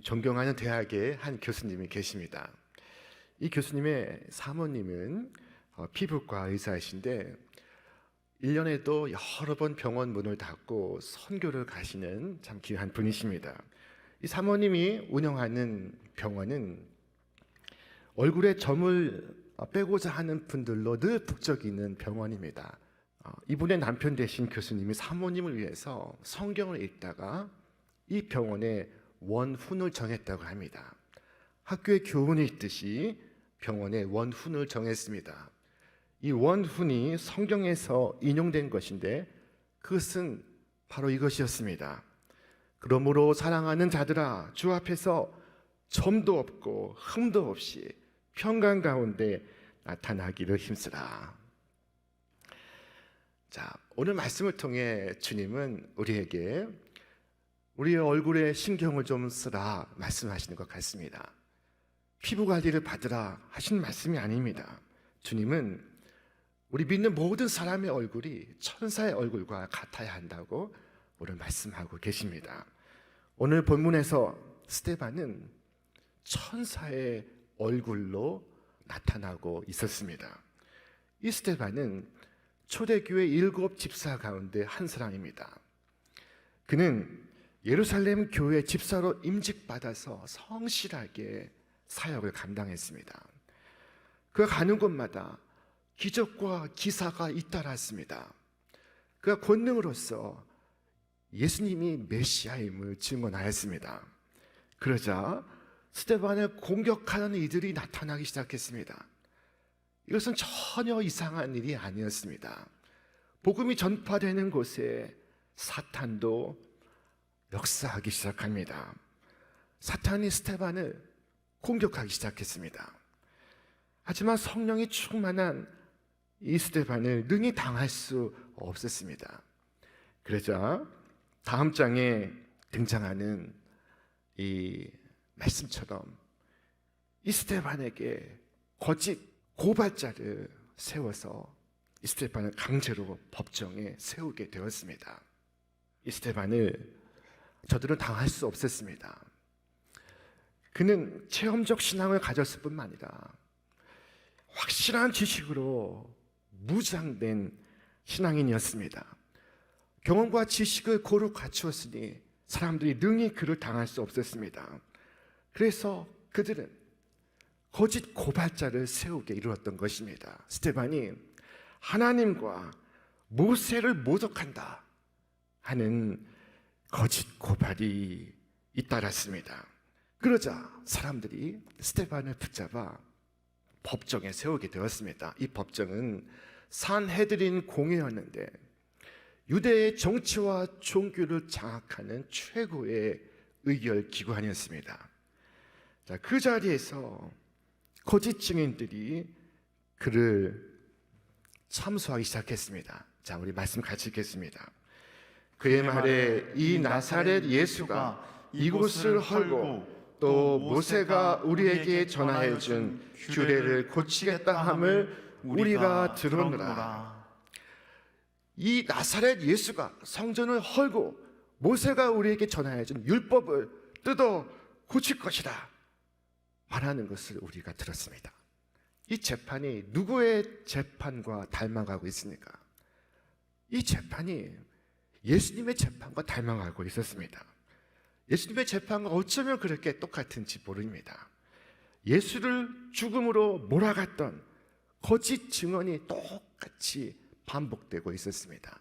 존경하는 대학의 한 교수님이 계십니다. 이 교수님의 사모님은 피부과 의사이신데 1년에도 여러 번 병원 문을 닫고 선교를 가시는 참 귀한 분이십니다. 이 사모님이 운영하는 병원은 얼굴에 점을 빼고자 하는 분들로 늘 북적이는 병원입니다. 이분의 남편 되신 교수님이 사모님을 위해서 성경을 읽다가 이 병원에 원훈을 정했다고 합니다. 학교에 교훈이 있듯이 병원에 원훈을 정했습니다. 이 원훈이 성경에서 인용된 것인데 그것은 바로 이것이었습니다. 그러므로 사랑하는 자들아, 주 앞에서 점도 없고 흠도 없이 평강 가운데 나타나기를 힘쓰라. 자, 오늘 말씀을 통해 주님은 우리에게 우리의 얼굴에 신경을 좀 쓰라 말씀하시는 것 같습니다. 피부 관리를 받으라 하신 말씀이 아닙니다. 주님은 우리 믿는 모든 사람의 얼굴이 천사의 얼굴과 같아야 한다고 오늘 말씀하고 계십니다. 오늘 본문에서 스데반은 천사의 얼굴로 나타나고 있었습니다. 이 스데반은 초대교회 7 집사 가운데 한 사람입니다. 그는 예루살렘 교회 집사로 임직받아서 성실하게 사역을 감당했습니다. 그가 가는 곳마다 기적과 기사가 잇따랐습니다. 그가 권능으로서 예수님이 메시아임을 증언하였습니다. 그러자 스데반을 공격하는 이들이 나타나기 시작했습니다. 이것은 전혀 이상한 일이 아니었습니다. 복음이 전파되는 곳에 사탄도 역사하기 시작합니다. 사탄이 스데반을 공격하기 시작했습니다. 하지만 성령이 충만한 이 스데반을 능히 당할 수 없었습니다. 그러자 다음 장에 등장하는 이 말씀처럼 이 스데반에게 거짓 고발자를 세워서 이 스데반을 강제로 법정에 세우게 되었습니다. 이 스데반을 저들은 당할 수 없었습니다. 그는 체험적 신앙을 가졌을 뿐만 아니라 확실한 지식으로 무장된 신앙인이었습니다. 경험과 지식을 고루 갖추었으니 사람들이 능히 그를 당할 수 없었습니다. 그래서 그들은 거짓 고발자를 세우게 이루었던 것입니다. 스데반이 하나님과 모세를 모독한다 하는 거짓 고발이 잇따랐습니다. 그러자 사람들이 스데반을 붙잡아 법정에 세우게 되었습니다. 이 법정은 산헤드린 공회였는데 유대의 정치와 종교를 장악하는 최고의 의결 기관이었습니다. 자, 그 자리에서 거짓 증인들이 그를 참소하기 시작했습니다. 자, 우리 말씀 같이 읽겠습니다. 그의 말에 이 나사렛 예수가 이곳을 헐고 또 모세가 우리에게 전하여 준 규례를 고치겠다 함을 우리가 들었노라. 이 나사렛 예수가 성전을 헐고 모세가 우리에게 전하여 준 율법을 뜯어 고칠 것이다 말하는 것을 우리가 들었습니다. 이 재판이 누구의 재판과 닮아가고 있습니까? 이 재판이 예수님의 재판과 닮아가고 있었습니다. 예수님의 재판과 어쩌면 그렇게 똑같은지 모릅니다. 예수를 죽음으로 몰아갔던 거짓 증언이 똑같이 반복되고 있었습니다.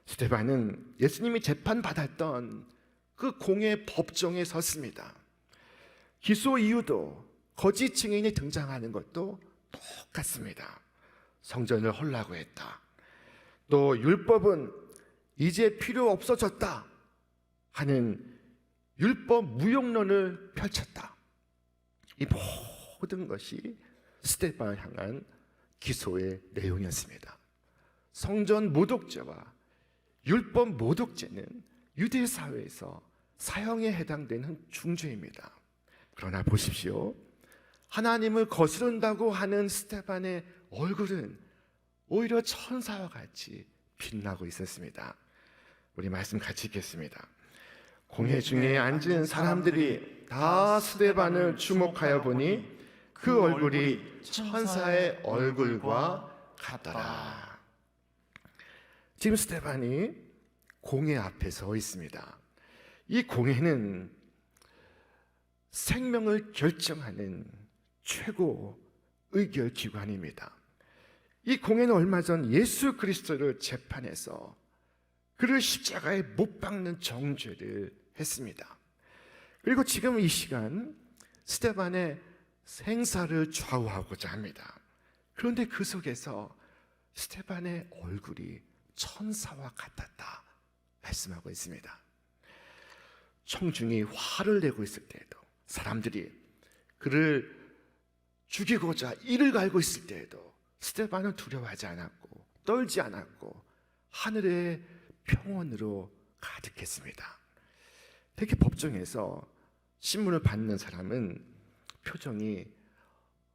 스데반은 예수님이 재판받았던 그 공의 법정에 섰습니다. 기소 이유도 거짓 증인이 등장하는 것도 똑같습니다. 성전을 헐라고 했다. 또 율법은 이제 필요 없어졌다 하는 율법 무용론을 펼쳤다. 이 모든 것이 스데반을 향한 기소의 내용이었습니다. 성전 모독죄와 율법 모독죄는 유대 사회에서 사형에 해당되는 중죄입니다. 그러나 보십시오. 하나님을 거스른다고 하는 스데반의 얼굴은 오히려 천사와 같이 빛나고 있었습니다. 우리 말씀 같이 읽겠습니다. 공회 중에 앉은 사람들이 다 스데반을 주목하여 보니 그 얼굴이 천사의 얼굴과 같더라. 지금 스데반이 공회 앞에 서 있습니다. 이 공회는 생명을 결정하는 최고 의결기관입니다. 이 공회는 얼마 전 예수 그리스도를 재판해서 그를 십자가에 못 박는 정죄를 했습니다. 그리고 지금 이 시간 스데반의 생사를 좌우하고자 합니다. 그런데 그 속에서 스데반의 얼굴이 천사와 같았다 말씀하고 있습니다. 청중이 화를 내고 있을 때에도, 사람들이 그를 죽이고자 이를 갈고 있을 때에도 스데반은 두려워하지 않았고 떨지 않았고 하늘의 평온으로 가득했습니다. 특히 법정에서 신문을 받는 사람은 표정이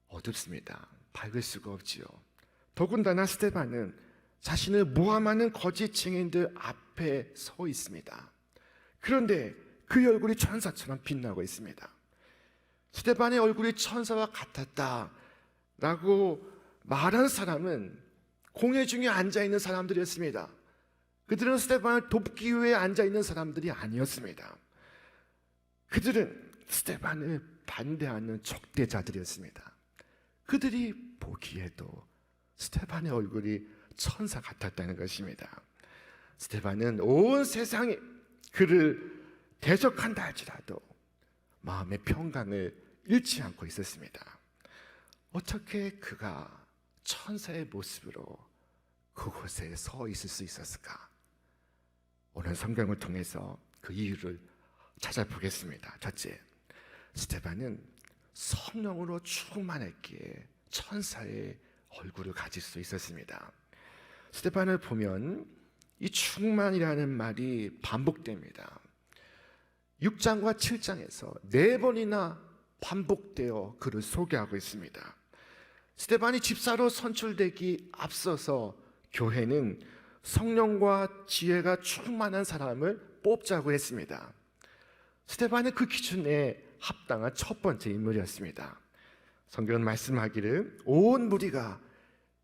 어둡습니다. 밝을 수가 없지요. 더군다나 스데반은 자신을 모함하는 거짓 증인들 앞에 서 있습니다. 그런데 그 얼굴이 천사처럼 빛나고 있습니다. 스데반의 얼굴이 천사와 같았다라고 말한 사람은 공회 중에 앉아있는 사람들이었습니다. 그들은 스데반을 돕기 위해 앉아있는 사람들이 아니었습니다. 그들은 스데반을 반대하는 적대자들이었습니다. 그들이 보기에도 스데반의 얼굴이 천사 같았다는 것입니다. 스데반은 온 세상이 그를 대적한다 할지라도 마음의 평강을 잃지 않고 있었습니다. 어떻게 그가 천사의 모습으로 그곳에 서 있을 수 있었을까? 오늘 성경을 통해서 그 이유를 찾아보겠습니다. 첫째, 스데반은 성령으로 충만했기에 천사의 얼굴을 가질 수 있었습니다. 스데반을 보면 이 충만이라는 말이 반복됩니다. 6장과 7장에서 4번이나 반복되어 그를 소개하고 있습니다. 스데반이 집사로 선출되기 앞서서 교회는 성령과 지혜가 충만한 사람을 뽑자고 했습니다. 스데반은 그 기준에 합당한 첫 번째 인물이었습니다. 성경은 말씀하기를 온 무리가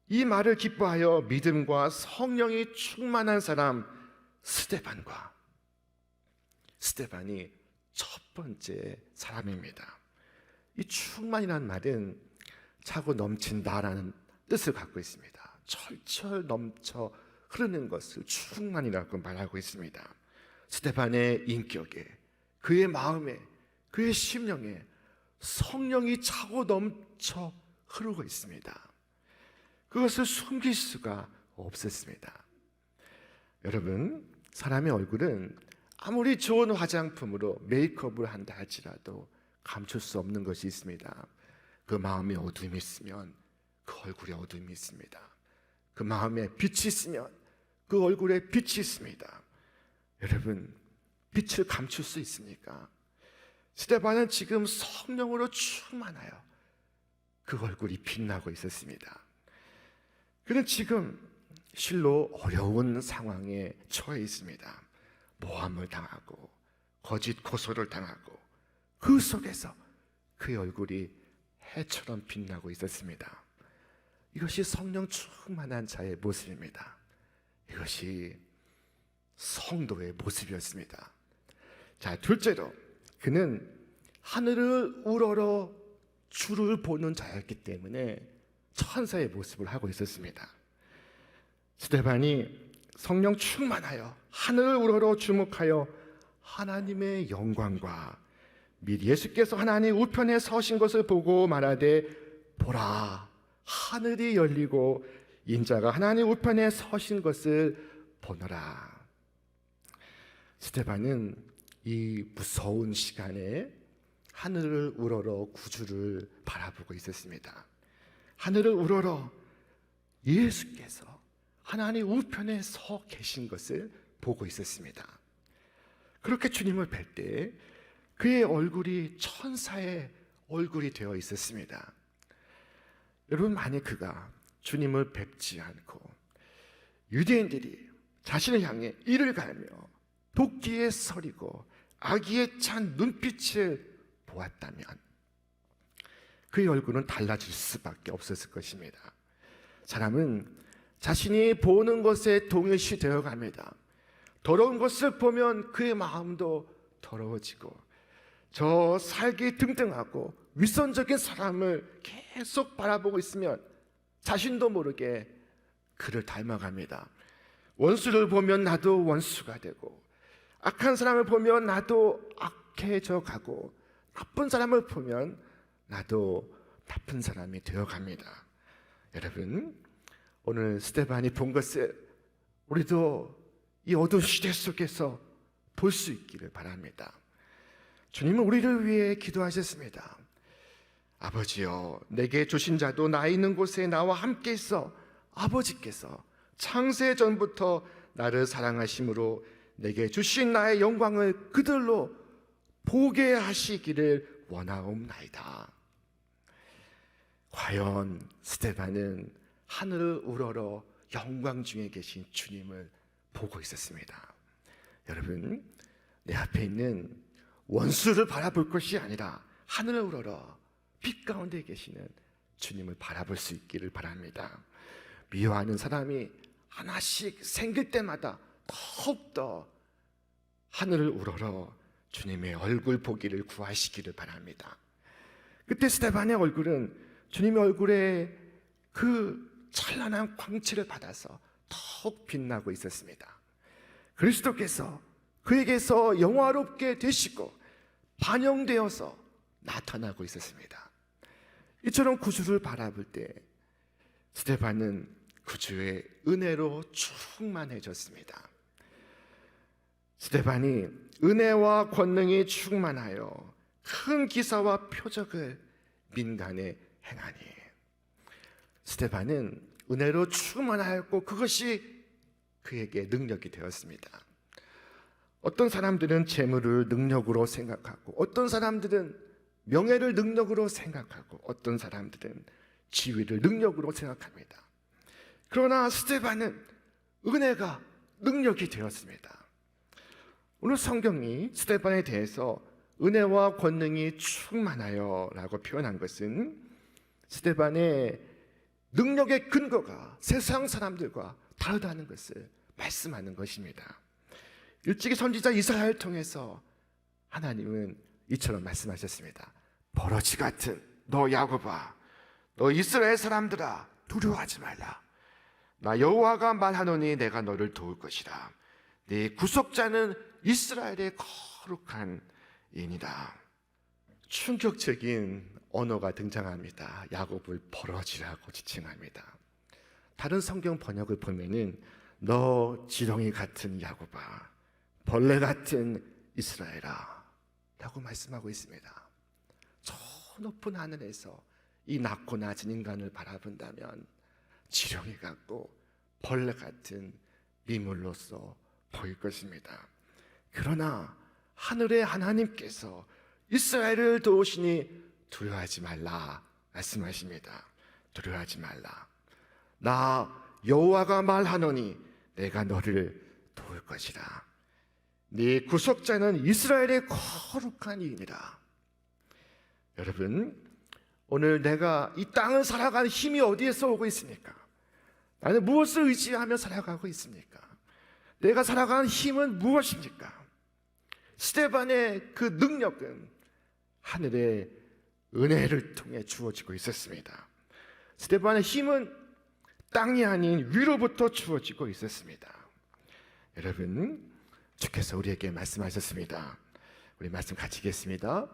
이 말을 기뻐하여 믿음과 성령이 충만한 사람 스데반이 첫 번째 사람입니다. 이 충만이라는 말은 차고 넘친다라는 뜻을 갖고 있습니다. 철철 넘쳐 흐르는 것을 충만이라고 말하고 있습니다. 스데반의 인격에, 그의 마음에, 그의 심령에 성령이 차고 넘쳐 흐르고 있습니다. 그것을 숨길 수가 없었습니다. 여러분, 사람의 얼굴은 아무리 좋은 화장품으로 메이크업을 한다 할지라도 감출 수 없는 것이 있습니다. 그 마음에 어둠이 있으면 그 얼굴에 어둠이 있습니다. 그 마음에 빛이 있으면 그 얼굴에 빛이 있습니다. 여러분, 빛을 감출 수 있습니까? 스데반은 지금 성령으로 충만하여 그 얼굴이 빛나고 있었습니다. 그는 지금 실로 어려운 상황에 처해 있습니다. 모함을 당하고 거짓 고소를 당하고 그 속에서 그의 얼굴이 해처럼 빛나고 있었습니다. 이것이 성령 충만한 자의 모습입니다. 이것이 성도의 모습이었습니다. 자, 둘째로 그는 하늘을 우러러 주를 보는 자였기 때문에 천사의 모습을 하고 있었습니다. 스데반이 성령 충만하여 하늘을 우러러 주목하여 하나님의 영광과 및 예수께서 하나님 우편에 서신 것을 보고 말하되 보라, 하늘이 열리고 인자가 하나님 우편에 서신 것을 보노라. 스데반은 이 무서운 시간에 하늘을 우러러 구주를 바라보고 있었습니다. 하늘을 우러러 예수께서 하나님 우편에 서 계신 것을 보고 있었습니다. 그렇게 주님을 뵐 때 그의 얼굴이 천사의 얼굴이 되어 있었습니다. 여러분, 만약 그가 주님을 뵙지 않고 유대인들이 자신을 향해 이를 갈며 도끼에 서리고 악의에 찬 눈빛을 보았다면 그의 얼굴은 달라질 수밖에 없었을 것입니다. 사람은 자신이 보는 것에 동일시 되어 갑니다. 더러운 것을 보면 그의 마음도 더러워지고, 저 살기 등등하고 위선적인 사람을 계속 바라보고 있으면 자신도 모르게 그를 닮아갑니다. 원수를 보면 나도 원수가 되고, 악한 사람을 보면 나도 악해져 가고, 나쁜 사람을 보면 나도 나쁜 사람이 되어갑니다. 여러분, 오늘 스데반이 본 것을 우리도 이 어두운 시대 속에서 볼 수 있기를 바랍니다. 주님은 우리를 위해 기도하셨습니다. 아버지여, 내게 주신 자도 나 있는 곳에 나와 함께 있어 아버지께서 창세 전부터 나를 사랑하심으로 내게 주신 나의 영광을 그들로 보게 하시기를 원하옵나이다. 과연 스데반은 하늘을 우러러 영광 중에 계신 주님을 보고 있었습니다. 여러분, 내 앞에 있는 원수를 바라볼 것이 아니라 하늘을 우러러 빛 가운데 계시는 주님을 바라볼 수 있기를 바랍니다. 미워하는 사람이 하나씩 생길 때마다 더욱더 하늘을 우러러 주님의 얼굴 보기를 구하시기를 바랍니다. 그때 스데반의 얼굴은 주님의 얼굴에 그 찬란한 광채를 받아서 더욱 빛나고 있었습니다. 그리스도께서 그에게서 영화롭게 되시고 반영되어서 나타나고 있었습니다. 이처럼 구주를 바라볼 때 스데반은 구주의 은혜로 충만해졌습니다. 스데반이 은혜와 권능이 충만하여 큰 기사와 표적을 민간에 행하니, 스데반은 은혜로 충만하였고 그것이 그에게 능력이 되었습니다. 어떤 사람들은 재물을 능력으로 생각하고, 어떤 사람들은 명예를 능력으로 생각하고, 어떤 사람들은 지위를 능력으로 생각합니다. 그러나 스데반은 은혜가 능력이 되었습니다. 오늘 성경이 스데반에 대해서 은혜와 권능이 충만하여 라고 표현한 것은 스데반의 능력의 근거가 세상 사람들과 다르다는 것을 말씀하는 것입니다. 일찍이 선지자 이사야를 통해서 하나님은 이처럼 말씀하셨습니다. 버러지 같은 너 야곱아, 너 이스라엘 사람들아, 두려워하지 말라. 나 여호와가 말하노니 내가 너를 도울 것이라. 네 구속자는 이스라엘의 거룩한 이니라. 충격적인 언어가 등장합니다. 야곱을 버러지라고 지칭합니다. 다른 성경 번역을 보면은 너 지렁이 같은 야곱아, 벌레 같은 이스라엘아 라고 말씀하고 있습니다. 저 높은 하늘에서 이 낮고 낮은 인간을 바라본다면 지렁이 같고 벌레 같은 미물로서 보일 것입니다. 그러나 하늘의 하나님께서 이스라엘을 도우시니 두려워하지 말라 말씀하십니다. 두려워하지 말라. 나 여호와가 말하노니 내가 너를 도울 것이라. 네 구속자는 이스라엘의 거룩한 이인이라. 여러분, 오늘 내가 이 땅을 살아가는 힘이 어디에서 오고 있습니까? 나는 무엇을 의지하며 살아가고 있습니까? 내가 살아가는 힘은 무엇입니까? 스데반의 그 능력은 하늘의 은혜를 통해 주어지고 있었습니다. 스데반의 힘은 땅이 아닌 위로부터 주어지고 있었습니다. 여러분, 주께서 우리에게 말씀하셨습니다. 우리 말씀 같이 읽겠습니다.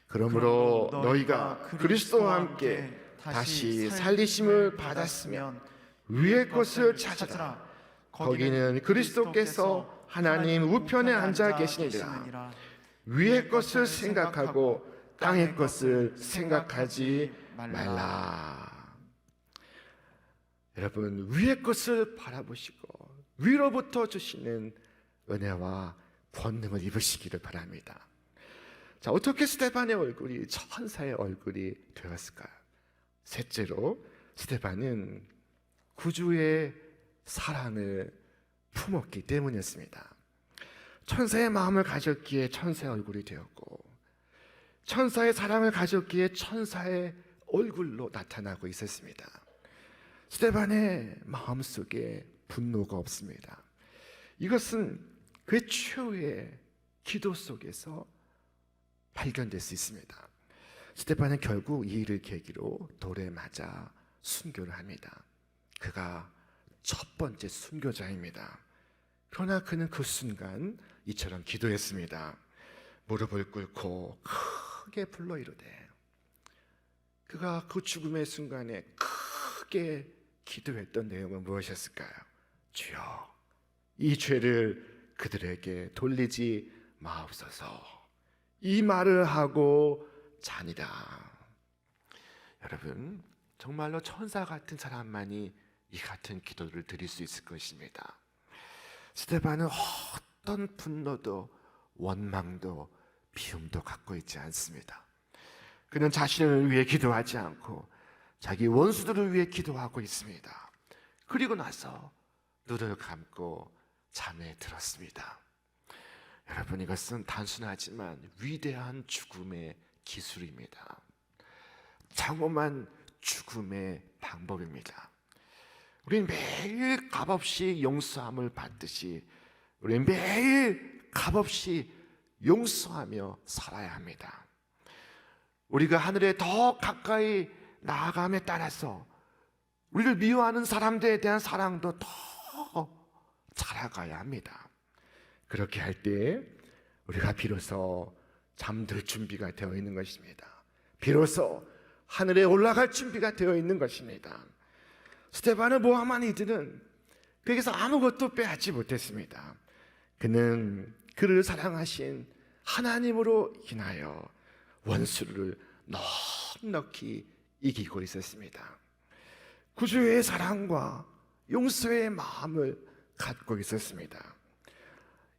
그러므로 너희가 그리스도와 함께 다시 살리심을 받았으면 위의 것을 찾으라. 거기는 그리스도께서 하나님 우편에 앉아 계시니라. 위의 것을 생각하고 땅의 것을 생각하지 말라. 여러분, 위의 것을 바라보시고 위로부터 주시는 은혜와 권능을 입으시기를 바랍니다. 자, 어떻게 스데반의 얼굴이 천사의 얼굴이 되었을까요? 셋째로, 스데반은 구주의 사랑을 품었기 때문이었습니다. 천사의 마음을 가졌기에 천사의 얼굴이 되었고, 천사의 사랑을 가졌기에 천사의 얼굴로 나타나고 있었습니다. 스데반의 마음속에 분노가 없습니다. 이것은 그의 최후의 기도 속에서 발견될 수 있습니다. 스데반은 결국 이 일을 계기로 돌에 맞아 순교를 합니다. 그가 첫 번째 순교자입니다. 그러나 그는 그 순간 이처럼 기도했습니다. 무릎을 꿇고 크게 불러 이르되, 그가 그 죽음의 순간에 크게 기도했던 내용은 무엇이었을까요? 주여, 이 죄를 그들에게 돌리지 마옵소서. 이 말을 하고 자니라. 여러분, 정말로 천사 같은 사람만이 이 같은 기도를 드릴 수 있을 것입니다. 스데반은 어떤 분노도 원망도 미움도 갖고 있지 않습니다. 그는 자신을 위해 기도하지 않고 자기 원수들을 위해 기도하고 있습니다. 그리고 나서 눈을 감고 잠에 들었습니다. 여러분, 이것은 단순하지만 위대한 죽음의 기술입니다. 장엄한 죽음의 방법입니다. 우리는 매일 값없이 용서함을 받듯이 우리는 매일 값없이 용서하며 살아야 합니다. 우리가 하늘에 더 가까이 나아감에 따라서 우리를 미워하는 사람들에 대한 사랑도 더 자라가야 합니다. 그렇게 할 때 우리가 비로소 잠들 준비가 되어 있는 것입니다. 비로소 하늘에 올라갈 준비가 되어 있는 것입니다. 스데반을 모함한 이들은 그에게서 아무것도 빼앗지 못했습니다. 그는 그를 사랑하신 하나님으로 인하여 원수를 넉넉히 이기고 있었습니다. 구주의 사랑과 용서의 마음을 갖고 있었습니다.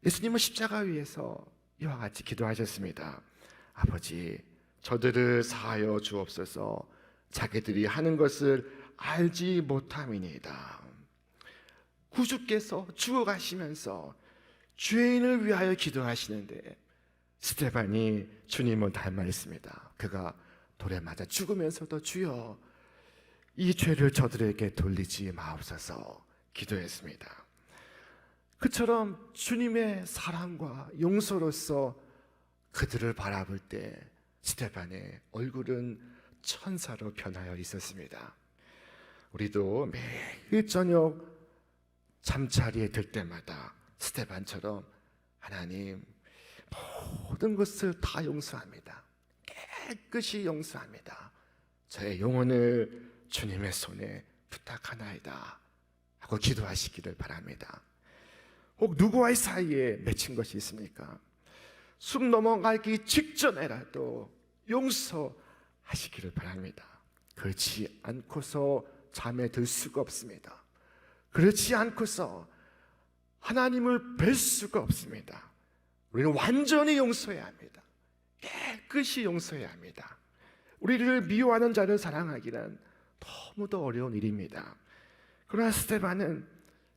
예수님은 십자가 위에서 이와 같이 기도하셨습니다. 아버지, 저들을 사하여 주옵소서. 자기들이 하는 것을 알지 못함이니이다. 구주께서 죽어가시면서 죄인을 위하여 기도하시는데 스데반이 주님을 닮아있습니다. 그가 돌에 맞아 죽으면서도 주여, 이 죄를 저들에게 돌리지 마옵소서 기도했습니다. 그처럼 주님의 사랑과 용서로서 그들을 바라볼 때 스데반의 얼굴은 천사로 변하여 있었습니다. 우리도 매일 저녁 잠자리에 들 때마다 스데반처럼 하나님, 모든 것을 다 용서합니다. 깨끗이 용서합니다. 저의 영혼을 주님의 손에 부탁하나이다 하고 기도하시기를 바랍니다. 혹 누구와의 사이에 맺힌 것이 있습니까? 숨 넘어가기 직전에라도 용서하시기를 바랍니다. 그렇지 않고서 잠에 들 수가 없습니다. 그렇지 않고서 하나님을 뵐 수가 없습니다. 우리는 완전히 용서해야 합니다. 깨끗이 용서해야 합니다. 우리를 미워하는 자를 사랑하기란 너무도 어려운 일입니다. 그러나 스데반은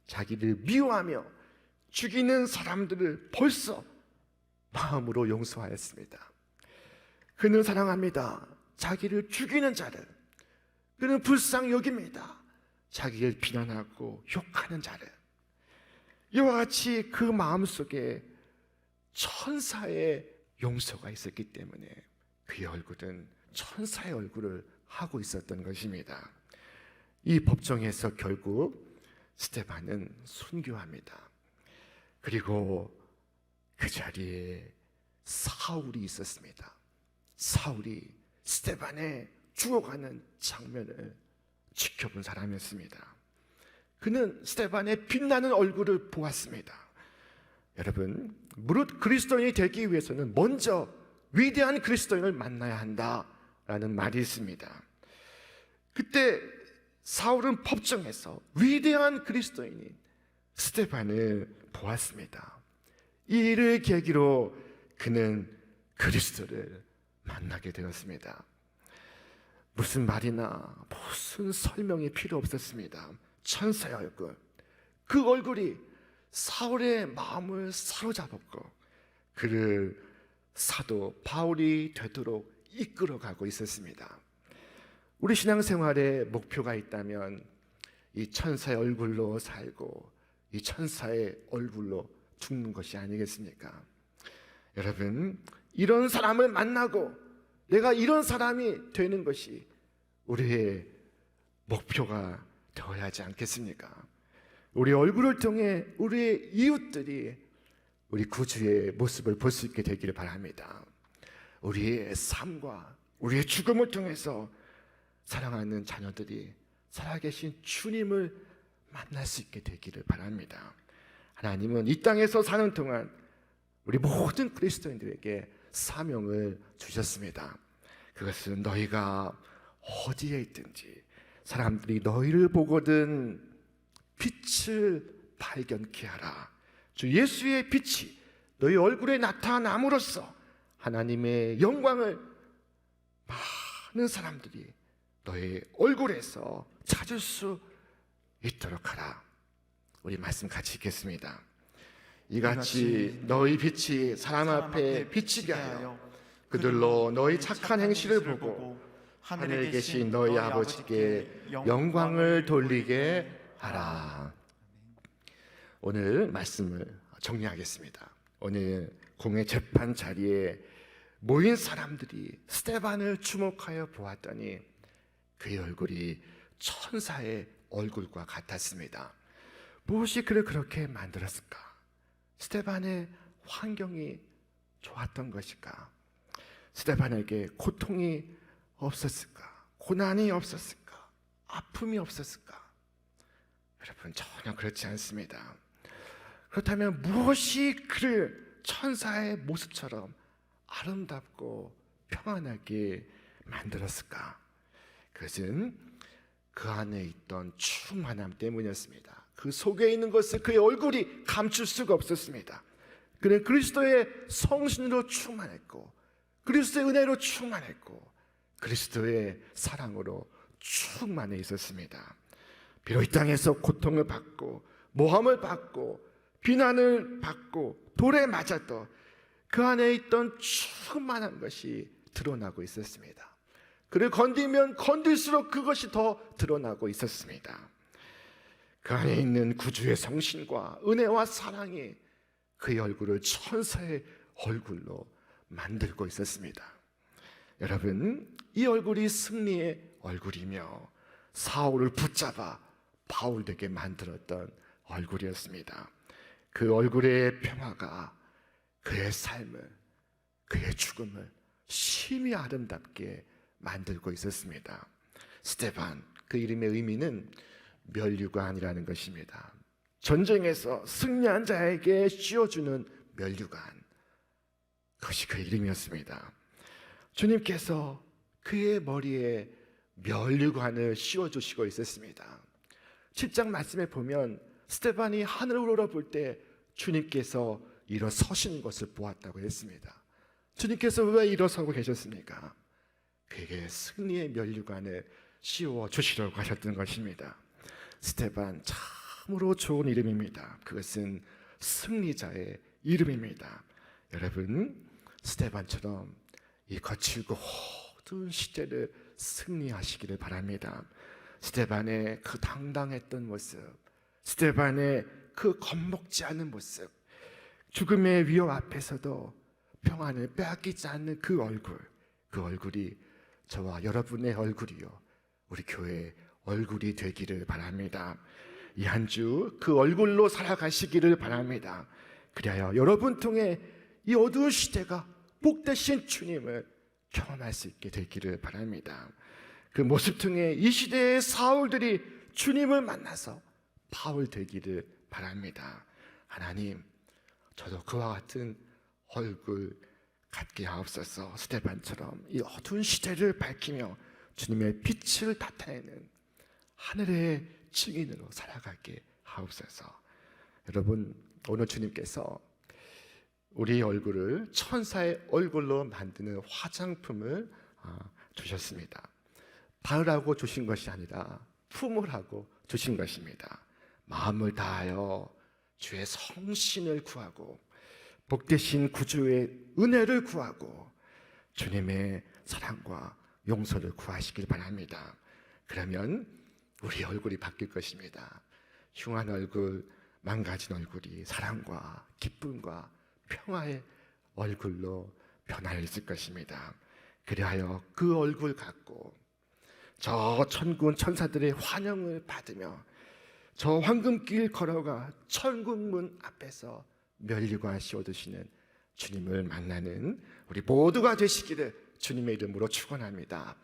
자기를 미워하며 죽이는 사람들을 벌써 마음으로 용서하였습니다. 그는 사랑합니다. 자기를 죽이는 자를. 그는 불쌍히 여깁니다. 자기를 비난하고 욕하는 자를. 이와 같이 그 마음속에 천사의 용서가 있었기 때문에 그의 얼굴은 천사의 얼굴을 하고 있었던 것입니다. 이 법정에서 결국 스데반은 순교합니다. 그리고 그 자리에 사울이 있었습니다. 사울이 스데반의 죽어가는 장면을 지켜본 사람이었습니다. 그는 스데반의 빛나는 얼굴을 보았습니다. 여러분, 무릇 그리스도인이 되기 위해서는 먼저 위대한 그리스도인을 만나야 한다라는 말이 있습니다. 그때 사울은 법정에서 위대한 그리스도인인 스데반을 보았습니다. 이 일을 계기로 그는 그리스도를 만나게 되었습니다. 무슨 말이나 무슨 설명이 필요 없었습니다. 천사의 얼굴, 그 얼굴이 사울의 마음을 사로잡았고 그를 사도 바울이 되도록 이끌어가고 있었습니다. 우리 신앙생활에 목표가 있다면 이 천사의 얼굴로 살고 이 천사의 얼굴로 죽는 것이 아니겠습니까? 여러분, 이런 사람을 만나고 내가 이런 사람이 되는 것이 우리의 목표가 되어야 하지 않겠습니까? 우리 얼굴을 통해 우리의 이웃들이 우리 구주의 모습을 볼 수 있게 되기를 바랍니다. 우리의 삶과 우리의 죽음을 통해서 사랑하는 자녀들이 살아계신 주님을 만날 수 있게 되기를 바랍니다. 하나님은 이 땅에서 사는 동안 우리 모든 그리스도인들에게 사명을 주셨습니다. 그것은 너희가 어디에 있든지 사람들이 너희를 보거든 빛을 발견케 하라. 주 예수의 빛이 너희 얼굴에 나타남으로써 하나님의 영광을 많은 사람들이 너희 얼굴에서 찾을 수 있도록 하라. 우리 말씀 같이 읽겠습니다. 이같이 너희 빛이 사람 앞에 비치게 하여 그들로 너희 착한 행실을 보고 하늘에 계신 너희 아버지께 영광을 돌리게 하라. 오늘 말씀을 정리하겠습니다. 오늘 공회 재판 자리에 모인 사람들이 스데반을 주목하여 보았더니 그의 얼굴이 천사의 얼굴과 같았습니다. 무엇이 그를 그렇게 만들었을까? 스데반의 환경이 좋았던 것일까? 스데반에게 고통이 없었을까? 고난이 없었을까? 아픔이 없었을까? 여러분, 전혀 그렇지 않습니다. 그렇다면 무엇이 그를 천사의 모습처럼 아름답고 평안하게 만들었을까? 그것은 그 안에 있던 충만함 때문이었습니다. 그 속에 있는 것을 그의 얼굴이 감출 수가 없었습니다. 그는 그리스도의 성신으로 충만했고 그리스도의 은혜로 충만했고 그리스도의 사랑으로 충만해 있었습니다. 비록 이 땅에서 고통을 받고 모함을 받고 비난을 받고 돌에 맞았던 그 안에 있던 충만한 것이 드러나고 있었습니다. 그를 건드리면 건들수록 그것이 더 드러나고 있었습니다. 그 안에 있는 구주의 성신과 은혜와 사랑이 그의 얼굴을 천사의 얼굴로 만들고 있었습니다. 여러분, 이 얼굴이 승리의 얼굴이며 사울을 붙잡아 바울되게 만들었던 얼굴이었습니다. 그 얼굴의 평화가 그의 삶을, 그의 죽음을 심히 아름답게 만들고 있었습니다. 스데반, 그 이름의 의미는 면류관이라는 것입니다. 전쟁에서 승리한 자에게 씌워주는 면류관, 그것이 그 이름이었습니다. 주님께서 그의 머리에 면류관을 씌워주시고 있었습니다. 7장 말씀에 보면 스데반이 하늘을 우러볼 때 주님께서 일어서시는 것을 보았다고 했습니다. 주님께서 왜 일어서고 계셨습니까? 그에게 승리의 면류관을 씌워주시려고 하셨던 것입니다. 스데반, 참으로 좋은 이름입니다. 그것은 승리자의 이름입니다. 여러분, 스데반처럼 이 거칠고 모든 시대를 승리하시기를 바랍니다. 스데반의 그 당당했던 모습, 스데반의 그 겁먹지 않은 모습, 죽음의 위협 앞에서도 평안을 빼앗기지 않는 그 얼굴이 저와 여러분의 얼굴이요, 우리 교회의 얼굴이 되기를 바랍니다. 이 한 주 그 얼굴로 살아가시기를 바랍니다. 그리하여 여러분 통해 이 어두운 시대가 복되신 주님을 경험할 수 있게 되기를 바랍니다. 그 모습 통해 이 시대의 사울들이 주님을 만나서 바울 되기를 바랍니다. 하나님, 저도 그와 같은 얼굴 갖게 하옵소서. 스데반처럼 이 어두운 시대를 밝히며 주님의 빛을 나타내는 하늘의 증인으로 살아가게 하옵소서. 여러분, 오늘 주님께서 우리 얼굴을 천사의 얼굴로 만드는 화장품을 주셨습니다. 바르라고 주신 것이 아니라 품으라고 주신 것입니다. 마음을 다하여 주의 성신을 구하고 복되신 구주의 은혜를 구하고 주님의 사랑과 용서를 구하시길 바랍니다. 그러면 우리 얼굴이 바뀔 것입니다. 흉한 얼굴, 망가진 얼굴이 사랑과 기쁨과 평화의 얼굴로 변화를 있을 것입니다. 그리하여 그 얼굴 갖고 저 천군 천사들의 환영을 받으며 저 황금길 걸어가 천국문 앞에서 면류관 씌워두시는 주님을 만나는 우리 모두가 되시기를 주님의 이름으로 축원합니다.